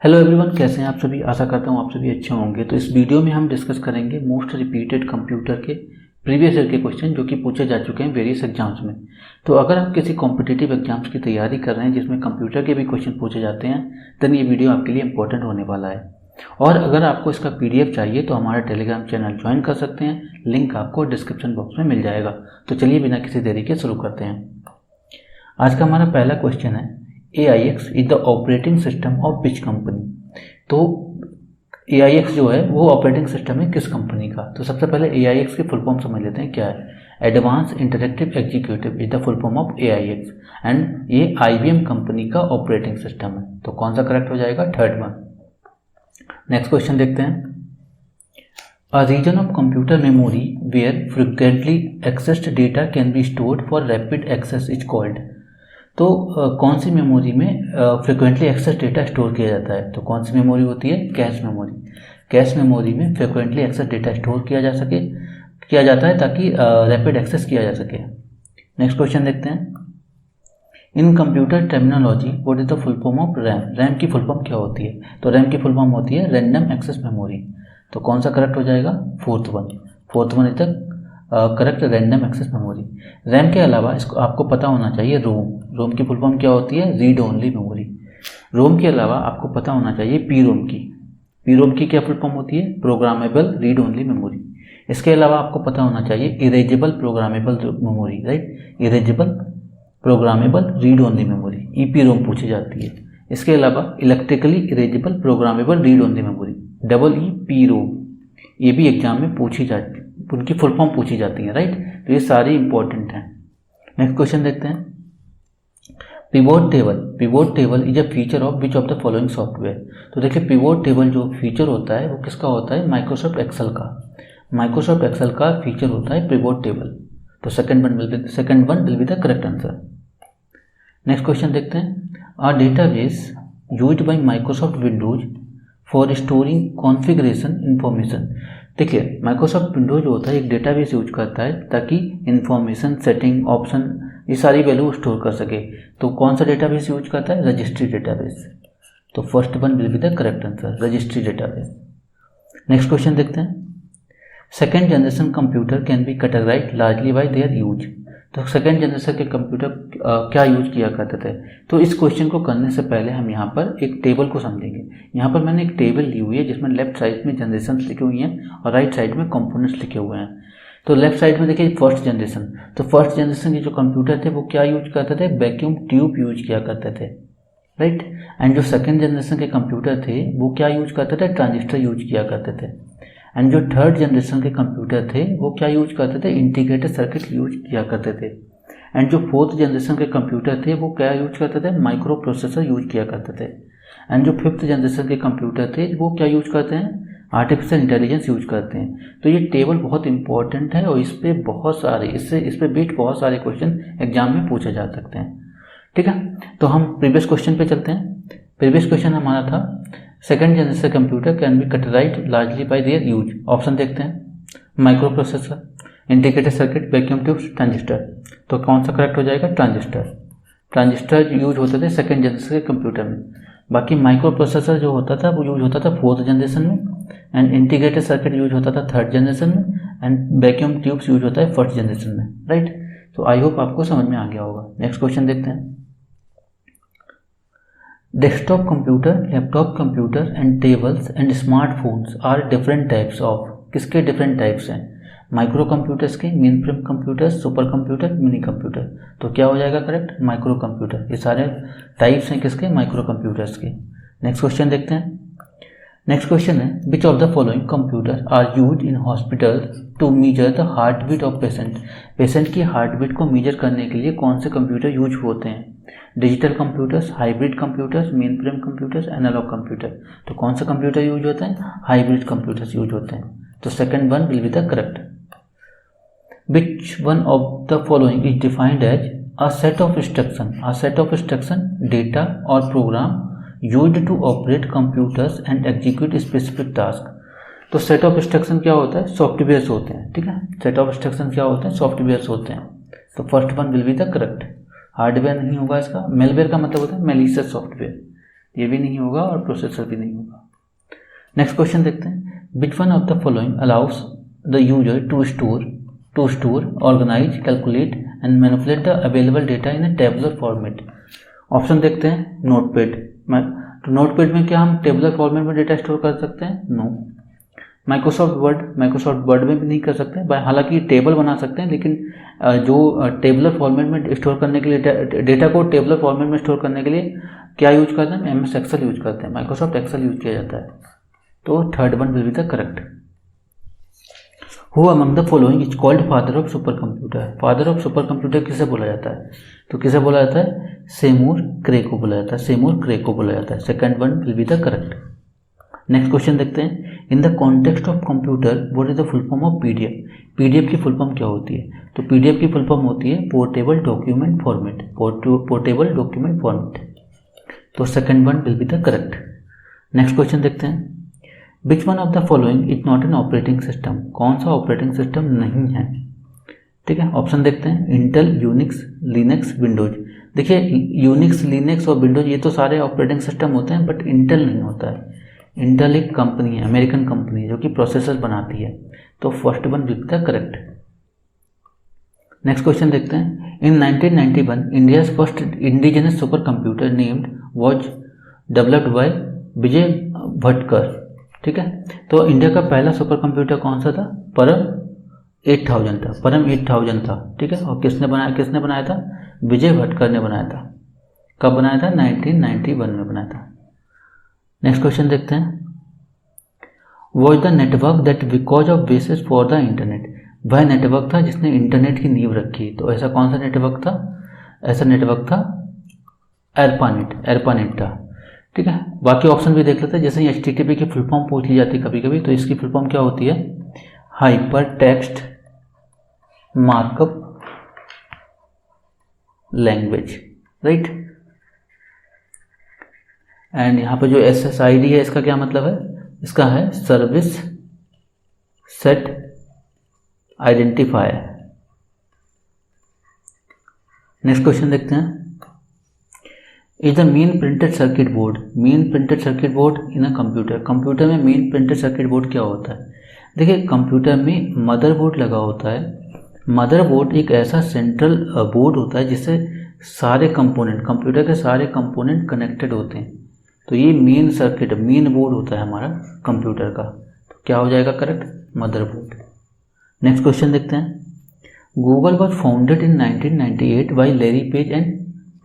Hello everyone, कैसे हैं आप सभी। आशा करता हूँ आप सभी अच्छे होंगे। तो इस वीडियो में हम डिस्कस करेंगे मोस्ट रिपीटेड कंप्यूटर के प्रीवियस ईयर के क्वेश्चन जो कि पूछे जा चुके हैं वेरियस एग्जाम्स में। तो अगर आप किसी कॉम्पिटिटिव एग्जाम्स की तैयारी कर रहे हैं जिसमें कंप्यूटर के भी क्वेश्चन पूछे जाते हैं, देन ये वीडियो आपके लिए इंपॉर्टेंट होने वाला है। और अगर आपको इसका PDF चाहिए तो हमारा टेलीग्राम चैनल ज्वाइन कर सकते हैं, लिंक आपको डिस्क्रिप्शन बॉक्स में मिल जाएगा। तो चलिए बिना किसी देरी के शुरू करते हैं। आज का हमारा पहला क्वेश्चन है, AIX is the operating system of which company. तो AIX जो है वो ऑपरेटिंग सिस्टम है किस कंपनी का। तो सबसे पहले AIX की फुल फॉर्म समझ लेते हैं क्या है। Advance interactive executive is the full form of AIX and ये IBM कंपनी का ऑपरेटिंग सिस्टम है। तो कौन सा करेक्ट हो जाएगा, थर्ड वन। नेक्स्ट क्वेश्चन देखते हैं। A region of computer memory where frequently accessed data can be stored for rapid access is called। तो कौन सी मेमोरी में फ्रिक्वेंटली एक्सेस डेटा स्टोर किया जाता है। तो कौन सी मेमोरी होती है, कैश मेमोरी। कैश मेमोरी में फ्रिक्वेंटली एक्सेस डेटा स्टोर किया जाता है ताकि रैपिड एक्सेस किया जा सके। नेक्स्ट क्वेश्चन देखते हैं। इन computer terminology what is the full form of RAM. RAM की फुल फॉर्म क्या होती है। तो रैम की फुल फॉर्म होती है रैंडम एक्सेस मेमोरी। तो कौन सा करेक्ट हो जाएगा, fourth one is the correct, random access memory. RAM के अलावा इसको आपको पता होना चाहिए रोम की फुल फॉर्म क्या होती है, रीड ओनली मेमोरी। रोम के अलावा आपको पता होना चाहिए पी रोम की क्या फुल फॉर्म होती है, प्रोग्रामेबल रीड ओनली मेमोरी। इसके अलावा आपको पता होना चाहिए erasable programmable memory, right. Erasable programmable read only memory, EPROM पूछी जाती है। इसके अलावा electrically erasable programmable read only memory, EEPROM, ये भी एग्जाम में पूछी जाती है, उनकी फुल फॉर्म पूछी जाती है, राइट। तो ये सारी इंपॉर्टेंट हैं। नेक्स्ट क्वेश्चन देखते हैं। Pivot table is a feature of which of the following software. तो देखिए पिवोट टेबल जो फीचर होता है वो किसका होता है, माइक्रोसॉफ्ट एक्सेल का फीचर होता है पिवोट टेबल। तो second one will be the correct answer. Next question देखते हैं। A database used by Microsoft Windows for storing configuration information. देखिए माइक्रोसॉफ्ट विंडोज जो होता है एक डेटाबेस यूज करता है ताकि इंफॉर्मेशन, सेटिंग, ऑप्शन, ये सारी वैल्यू स्टोर कर सके। तो कौन सा डेटाबेस यूज करता है, रजिस्ट्री डेटाबेस। तो first one will be the correct answer, registry database. Next question देखते हैं। Second generation computer can be categorised largely bye there use. तो सेकेंड जनरेशन के कंप्यूटर क्या यूज किया करते थे। तो इस क्वेश्चन को करने से पहले हम यहाँ पर एक टेबल को समझेंगे। यहाँ पर मैंने एक टेबल ली हुई है जिसमें लेफ्ट साइड में जनरेशन लिखी हुई हैं और राइट साइड में कंपोनेंट्स लिखे हुए हैं। तो लेफ्ट साइड में देखिए फर्स्ट जनरेशन। तो फर्स्ट जनरेशन के जो कंप्यूटर थे वो क्या यूज करते थे, वैक्यूम ट्यूब यूज किया करते थे, राइट। एंड जो सेकेंड जनरेशन के कंप्यूटर थे वो क्या यूज करते थे, ट्रांजिस्टर यूज किया करते थे। एंड जो थर्ड जनरेशन के कंप्यूटर थे वो क्या यूज करते थे, इंटीग्रेटेड सर्किट यूज किया करते थे। एंड जो फोर्थ जनरेशन के कंप्यूटर थे वो क्या यूज करते थे, माइक्रो प्रोसेसर यूज किया करते थे। एंड जो फिफ्थ जनरेशन के कंप्यूटर थे वो क्या यूज करते हैं, आर्टिफिशियल इंटेलिजेंस यूज करते हैं। तो ये टेबल बहुत इंपॉर्टेंट है और इस पर बेस्ड बहुत सारे क्वेश्चन एग्जाम में पूछे जा सकते हैं, ठीक है। तो हम प्रीवियस क्वेश्चन पे चलते हैं। प्रीवियस क्वेश्चन हमारा था second generation computer can be categorised largely bye there use. Option देखते हैं, micro processor, integrated circuit, vacuum tubes, transistor. तो कौन सा करेक्ट हो जाएगा, ट्रांजिस्टर यूज होते थे सेकेंड जनरेशन के कंप्यूटर में। बाकी माइक्रो प्रोसेसर जो होता था वो यूज होता था फोर्थ जनरेशन में। एंड इंटीग्रेटेड सर्किट यूज होता था थर्ड जनरेशन में। एंड वैक्यूम ट्यूब्स यूज होता है फर्स्ट जनरेशन में, राइट। तो आई होप आपको समझ में आ गया होगा। नेक्स्ट क्वेश्चन देखते हैं। Desktop computer, laptop computer and tables and smartphones are different types of. किसके डिफरेंट टाइप्स हैं, माइक्रो कंप्यूटर्स के, mainframe computers, supercomputer, minicomputer. तो क्या हो जाएगा करेक्ट, माइक्रो कंप्यूटर। ये सारे टाइप्स हैं किसके, माइक्रो कंप्यूटर्स के। नेक्स्ट क्वेश्चन देखते हैं। नेक्स्ट क्वेश्चन है, which of the following computer are use in hospital to measure the heartbeat of patient. Patient की हार्ट बीट को मेजर करने के लिए कौन से कंप्यूटर यूज होते हैं, digital computers, hybrid computers, mainframe computers, analogue computer. तो कौन सा कंप्यूटर यूज होते हैं, हाइब्रिड कंप्यूटर्स यूज होते हैं। तो second one will be the correct. Which one of the following is defined as a set of instruction, data or program used to operate computers and execute specific task। तो set of instruction क्या होता है, softwares होते हैं, ठीक है। Set of instruction क्या होते हैं, सॉफ्टवेयर्स होते हैं। तो first one will be the correct. Hardware नहीं होगा इसका, मेलवेयर का मतलब होता है मैलिशियस सॉफ्टवेयर। ये भी नहीं होगा और प्रोसेसर भी नहीं होगा। नेक्स्ट क्वेश्चन देखते हैं, which one of the following allows the user to store, organise, calculate and manipulate the available data in a tabular format. Option देखते हैं, नोटपैड। तो नोटपैड में क्या हम टेबुलर फॉर्मेट में डेटा स्टोर कर सकते हैं? नो। माइक्रोसॉफ्ट वर्ड में भी नहीं कर सकते, हालांकि टेबल बना सकते हैं, लेकिन जो टेबुलर फॉर्मेट में स्टोर करने के लिए डेटा को टेबुलर फॉर्मेट में स्टोर करने के लिए क्या यूज करते हैं? MS एक्सेल यूज करते हैं, माइक्रोसॉफ्ट एक्सेल यूज किया जाता है। तो third one will be the correct. Who among the following is called father of super computer? Father of super computer किसे बोला जाता है? तो किसे बोला जाता है? सेमूर क्रे को बोला जाता है, सेमूर क्रे को बोला जाता है। Second one will be the correct. Next question देखते हैं, in the context of computer what is the full form of PDF? PDF की फुल फॉर्म क्या होती है? तो PDF की फुल फॉर्म होती है portable document format, portable document format. तो second one will be the correct. Next question देखते हैं, which one of the following is not an operating system? कौन सा ऑपरेटिंग सिस्टम नहीं है? ठीक है, ऑप्शन देखते हैं, इंटेल, यूनिक्स, लिनक्स, विंडोज। देखिए यूनिक्स, लिनक्स और विंडोज ये तो सारे ऑपरेटिंग सिस्टम होते हैं, बट इंटेल नहीं होता है। इंटेल एक कंपनी है, अमेरिकन कंपनी है, जो कि प्रोसेसर बनाती है। तो first one will be the correct. Next question देखते हैं, in 1991 India's first indigenous super computer named was developed by Vijay Bhatkar. ठीक है, तो इंडिया का पहला सुपर कंप्यूटर कौन सा था? परम 8000 था, परम 8000 था। ठीक है, और किसने बनाया था? विजय भटकर ने बनाया था। कब बनाया था? 1991 में बनाया था। नेक्स्ट क्वेश्चन देखते हैं, was the network that because of basis for the internet? वह नेटवर्क था जिसने इंटरनेट की नींव रखी। तो ऐसा कौन सा नेटवर्क था? ऐसा नेटवर्क था एरपानेट था। ठीक है, बाकी ऑप्शन भी देख लेते हैं। जैसे HTTP की फुल फॉर्म पूछ ली जाती है कभी कभी, तो इसकी फुल फॉर्म क्या होती है? Hyper text markup language, right. And यहाँ पे जो SSID है, इसका क्या मतलब है? इसका है service set identifier. Next question देखते हैं, is the main printed circuit board in a computer? Computer में मेन प्रिंटेड सर्किट बोर्ड क्या होता है? देखिए कंप्यूटर में मदरबोर्ड लगा होता है। मदरबोर्ड एक ऐसा सेंट्रल बोर्ड होता है जिससे सारे कंपोनेंट, कंप्यूटर के सारे कंपोनेंट कनेक्टेड होते हैं। तो ये मेन बोर्ड होता है हमारा कंप्यूटर का। तो क्या हो जाएगा करेक्ट? मदरबोर्ड। नेक्स्ट क्वेश्चन देखते हैं, Google was founded in 1998 by Larry Page and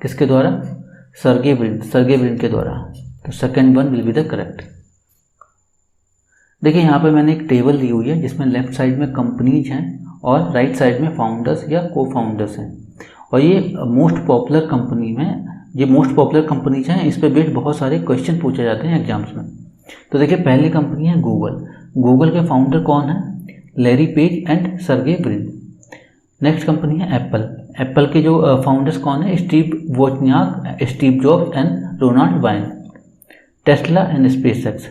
किसके द्वारा? सर्गे ब्रिन के द्वारा। तो second one will be the correct. देखिए यहाँ पे मैंने एक टेबल दी हुई है जिसमें लेफ्ट साइड में कंपनीज हैं और राइट साइड में फाउंडर्स या को फाउंडर्स हैं। और ये मोस्ट पॉपुलर कंपनीज हैं, इस पे बेस्ड बहुत सारे क्वेश्चन पूछे जाते हैं एग्जाम्स में। तो देखिए पहली कंपनी है गूगल के फाउंडर कौन है? Larry Page and Sergey Brin. Next company है एप्पल के जो फाउंडर्स कौन है? Steve Wozniak, Steve Jobs and Ronald Wayne. Tesla and SpaceX,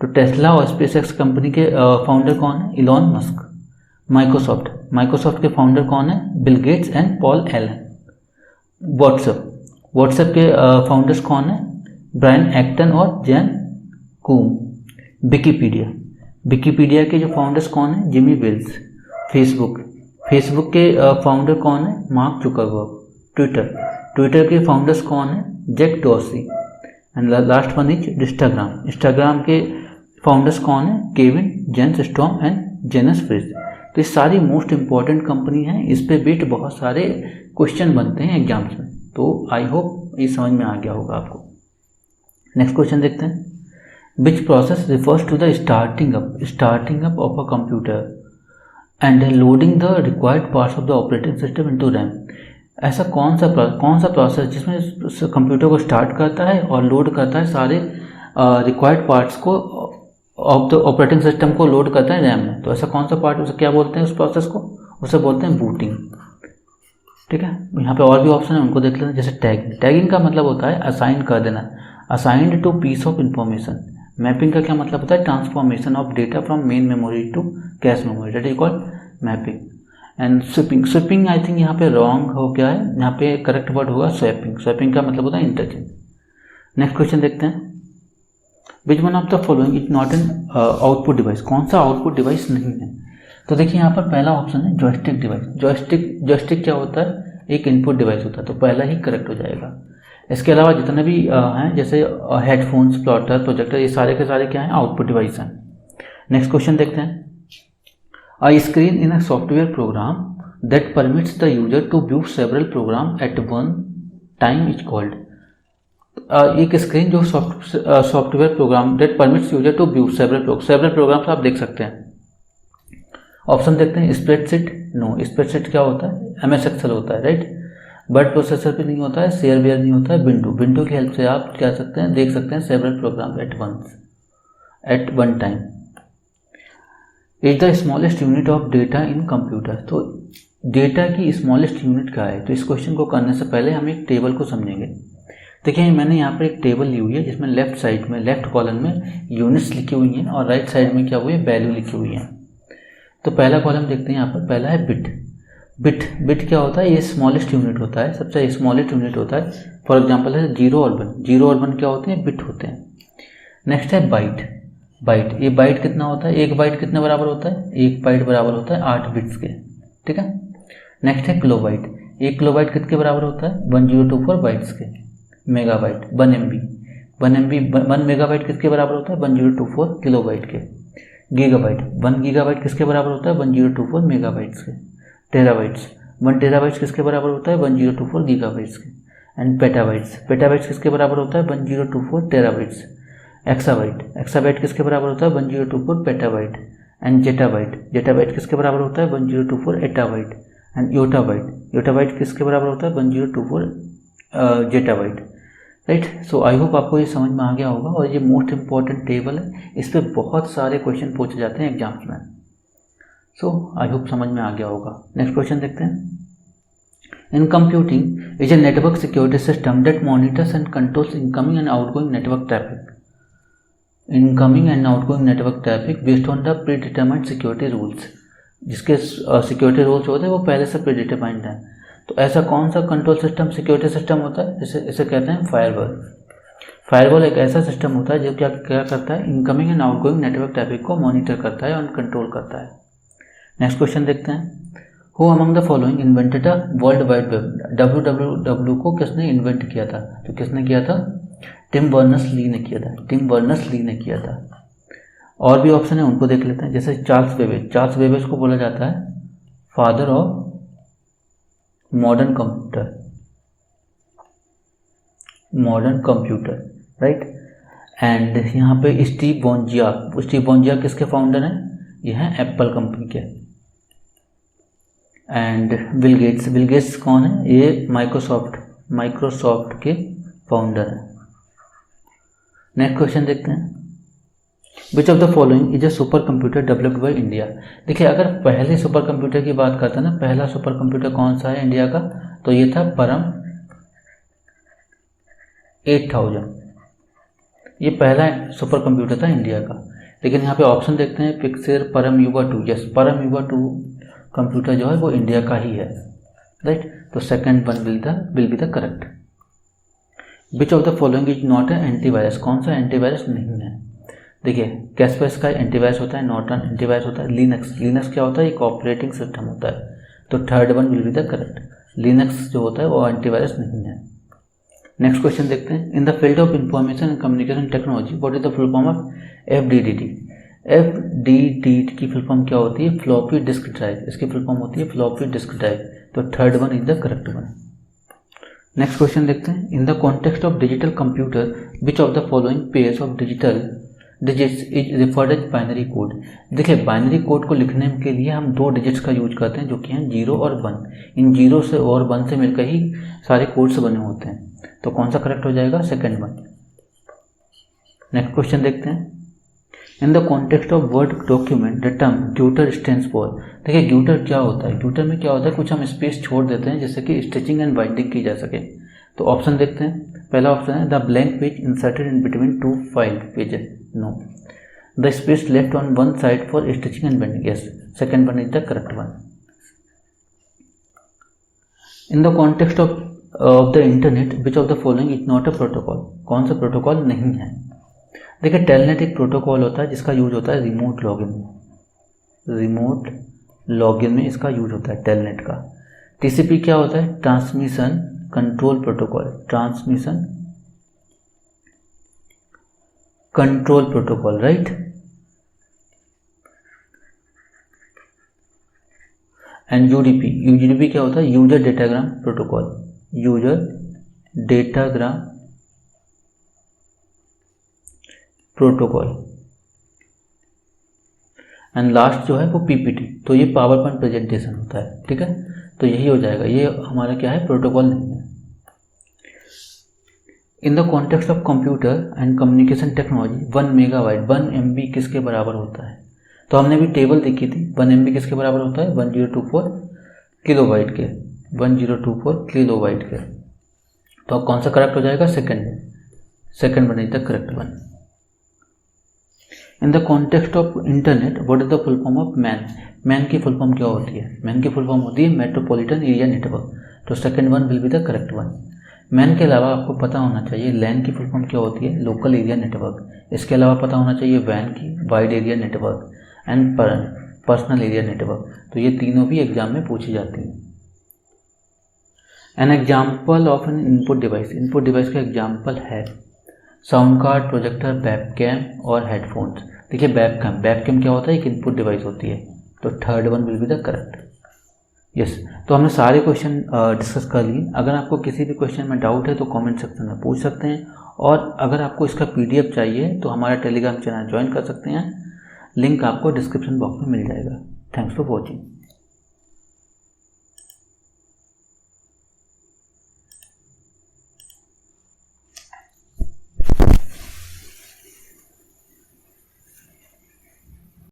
तो टेस्ला और स्पेसएक्स कंपनी के फाउंडर कौन है? Elon Musk. माइक्रोसॉफ्ट के फाउंडर कौन है? Bill Gates and Paul Allen. WhatsApp के फाउंडर्स कौन है? ब्रायन एक्टन और जैन कूम। विकीपीडिया के जो फाउंडर्स कौन है? Jimmy Wales. फेसबुक के फाउंडर कौन है? Mark Zuckerberg. ट्विटर के फाउंडर्स कौन है? Jack Dorsey. And last one is Instagram के फाउंडर्स कौन है? केविन जेन्स स्टॉर्म एंड जेनस फ्रिज। तो ये सारी मोस्ट इंपॉर्टेंट कंपनी है, इस पे बेस्ड बहुत सारे क्वेश्चन बनते हैं एग्जाम्स में। तो आई होप ये समझ में आ गया होगा आपको। नेक्स्ट क्वेश्चन देखते हैं, which process refers to the starting up of a computer and loading the required parts of the operating system into RAM? ऐसा कौन सा प्रोसेस जिसमें कंप्यूटर को स्टार्ट करता है और लोड करता है सारे रिक्वायर्ड पार्ट्स को ऑफ द ऑपरेटिंग सिस्टम को लोड करता है रैम में? तो ऐसा कौन सा पार्ट, उसे क्या बोलते हैं? उस प्रोसेस को उसे बोलते हैं बूटिंग। ठीक है, यहाँ पे और भी ऑप्शन है, उनको देख लेते हैं। जैसे टैगिंग का मतलब होता है असाइन कर देना, assigned to piece of information. Mapping का क्या मतलब होता है? Transformation of data from main memory to cache memory, that is called mapping. And swiping I think यहाँ पे रॉन्ग हो गया है, यहाँ पे करेक्ट वर्ड होगा स्वैपिंग। स्वैपिंग का मतलब होता है इंटरचेंज। नेक्स्ट क्वेश्चन देखते हैं, which one of the following is not an output device, कौन सा आउटपुट डिवाइस नहीं है। तो देखिए यहाँ पर पहला ऑप्शन है जॉयस्टिक डिवाइस। जॉयस्टिक क्या होता है, एक इनपुट डिवाइस होता है, तो पहला ही करेक्ट हो जाएगा। इसके अलावा जितने भी हैं जैसे हेडफोन्स, प्लॉटर, प्रोजेक्टर, ये सारे के सारे क्या हैं, आउटपुट डिवाइस हैं। नेक्स्ट क्वेश्चन देखते हैं, a screen in a software program that permits the user to view several program at one time is called. एक स्क्रीन जो software program that permits user to view several programs आप देख सकते हैं। Option देखते हैं, स्प्रेडशीट, नो, स्प्रेडशीट क्या होता है, MS एक्सेल होता है, राइट। वर्ड प्रोसेसर भी नहीं होता है, शेयरवेयर नहीं होता है, विंडो की हेल्प से आप क्या सकते हैं, देख सकते हैं several program at one time. Is the smallest unit of data in computer, तो डेटा की स्मॉलेस्ट यूनिट क्या है। तो इस क्वेश्चन को करने से पहले हम एक टेबल को समझेंगे। देखिए मैंने यहाँ पर एक टेबल ली हुई है जिसमें लेफ्ट साइड में, लेफ्ट कॉलम में यूनिट्स लिखी हुई हैं और राइट साइड में क्या हुई है, वैल्यू लिखी हुई है। तो पहला कॉलम देखते हैं, यहाँ पर पहला है बिट क्या होता है, ये स्मॉलेस्ट यूनिट होता है, सबसे स्मॉलेस्ट यूनिट होता है। फॉर एग्जांपल है 0 और 1, 0 और 1 क्या होते हैं, बिट होते हैं। नेक्स्ट है बाइट, ये बाइट कितना होता है, एक बाइट कितने बराबर होता है, एक बाइट बराबर होता है 8 बिट्स के, ठीक है। नेक्स्ट है किलोबाइट, एक किलोबाइट कितने बराबर होता है, 1024 बाइट्स के। मेगाबाइट 1 मेगाबाइट किसके बराबर होता है, 1024 किलोबाइट के। गीगाबाइट 1 गीगाबाइट किसके बराबर होता है, 1024 मेगाबाइट्स के। टेराबाइट्स 1 टेराबाइट्स किसके बराबर होता है, 1024 गीगाबाइट्स के। एंड पेटाबाइट्स किसके बराबर होता है, 1024 टेराबाइट्स। एक्साबाइट किसके बराबर होता है, 1024 पेटाबाइट। एंड जेटाबाइट किसके बराबर होता है, 1024 एटाबाइट। एंड योटाबाइट किसके बराबर होता है, 1024 zettabyte, right. So I hope आपको ये समझ में आ गया होगा। और ये मोस्ट इंपॉर्टेंट टेबल है, इस पर बहुत सारे क्वेश्चन पूछे जाते हैं एग्जाम्स में। सो आई होप समझ में आ गया होगा। नेक्स्ट क्वेश्चन देखते हैं, in computing is a network security system that monitors and controls incoming and outgoing network traffic based on the pre determined security rules. जिसके सिक्योरिटी रूल्स होते हैं वो पहले से प्री डिटरमाइंड हैं। तो ऐसा कौन सा कंट्रोल सिस्टम, सिक्योरिटी सिस्टम होता है, इसे कहते हैं फायरवॉल एक ऐसा सिस्टम होता है जो क्या करता है, incoming and outgoing network traffic को मॉनिटर करता है और कंट्रोल करता है। नेक्स्ट क्वेश्चन देखते हैं, who among the following invented the world wide web. www को किसने इन्वेंट किया था, तो किसने किया था, टिम बर्नर्स-ली ने किया था। और भी ऑप्शन है उनको देख लेते हैं, जैसे चार्ल्स बेबेज को बोला जाता है father of modern computer, right. And यहाँ पे स्टीव वॉन्जिया किसके फाउंडर हैं, ये हैं एप्पल कंपनी के। एंड बिल गेट्स कौन है, ये माइक्रोसॉफ्ट के फाउंडर हैं। नेक्स्ट क्वेश्चन देखते हैं, विच of the following is a super computer developed by India. देखिए अगर पहले सुपर कंप्यूटर की बात करते हैं ना, पहला सुपर कंप्यूटर कौन सा है इंडिया का, तो ये था परम 8000, ये पहला सुपर कंप्यूटर था इंडिया का। लेकिन यहाँ पे ऑप्शन देखते हैं, पिक्सेल, परम युवा 2, यस परम युवा 2 कंप्यूटर जो है वो इंडिया का ही है, राइट। तो second one will be the correct. Which of the following is not a antivirus, कौन सा एंटीवायरस नहीं है। देखिए कैस्पेस का एंटीवायरस होता है, नॉर्टन एंटीवायरस होता है, लिनक्स क्या होता है, एक ऑपरेटिंग सिस्टम होता है। तो third one will be the correct, Linux जो होता है वो एंटीवायरस नहीं है। नेक्स्ट क्वेश्चन देखते हैं, in the field of information and communication technology what is the full form of FDDT। FDDT की फुल फॉर्म क्या होती है, फ्लॉपी डिस्क ड्राइव, इसकी फुल फॉर्म होती है फ्लॉपी डिस्क ड्राइव। तो third one is the correct one. Next question देखते हैं, in the context of digital computer which of the following pairs of digital digits is referred as binary code. देखिए binary code को लिखने के लिए हम 2 digits का यूज करते हैं जो कि हैं 0 और 1। इन 0 से और 1 से मिलकर ही सारे कोड्स बने होते हैं। तो कौन सा करेक्ट हो जाएगा, सेकंड वन। नेक्स्ट क्वेश्चन देखते हैं, in the context of word document the term gutter stands for. देखिए ग्यूटर क्या होता है, ग्यूटर में क्या होता है, कुछ हम स्पेस छोड़ देते हैं जिससे कि स्टिचिंग एंड बाइंडिंग की जा सके। तो ऑप्शन देखते हैं, पहला ऑप्शन है the blank page inserted in between 2 file pages, no. The space left on one side for stitching and binding, yes second one is the correct one. In the context of of the internet which of the following is not a protocol, कौन सा protocol नहीं है। देखिए telnet एक protocol होता है जिसका use होता है रिमोट लॉगिन में, रिमोट लॉगिन में इसका यूज होता है टेलनेट का। टीसीपी क्या होता है, transmission control protocol, transmission control protocol, right. And UDP क्या होता है, user datagram protocol, user datagram protocol. And last जो है वो पीपीटी, तो ये पावर पॉइंट प्रेजेंटेशन होता है, ठीक है। तो यही हो जाएगा, ये हमारा क्या है, प्रोटोकॉल नहीं है। इन the context of computer and communication technology 1 megabyte 1 MB किसके बराबर होता है। तो हमने भी टेबल देखी थी, 1 MB किसके बराबर होता है, 1024 किलोबाइट के, 1024 किलोबाइट के। तो कौन सा करेक्ट हो जाएगा, सेकंड बनेगी the correct one. In the context of internet what is the full form of man, man की फुल फॉर्म क्या होती है, मैन की फुल फॉर्म होती है मेट्रोपॉलिटन एरिया नेटवर्क। तो second one will be the correct one. Man के अलावा आपको पता होना चाहिए लैन की फुल फॉर्म क्या होती है, लोकल एरिया नेटवर्क। इसके अलावा पता होना चाहिए वैन की, wide area network, and personal area network. तो ये तीनों भी एग्जाम में पूछी जाती हैं। An example of N input device, input device का एग्जाम्पल है साउंड कार्ड, प्रोजेक्टर, वेबकैम और हेडफोन्स। देखिए वेबकैम क्या होता है, एक इनपुट डिवाइस होती है। तो third one will be the correct. Yes, तो हमने सारे क्वेश्चन डिस्कस कर लिए। अगर आपको किसी भी क्वेश्चन में डाउट है तो कमेंट सेक्शन में पूछ सकते हैं, और अगर आपको इसका PDF चाहिए तो हमारा टेलीग्राम चैनल ज्वाइन कर सकते हैं, लिंक आपको डिस्क्रिप्शन बॉक्स में मिल जाएगा। Thanks for watching.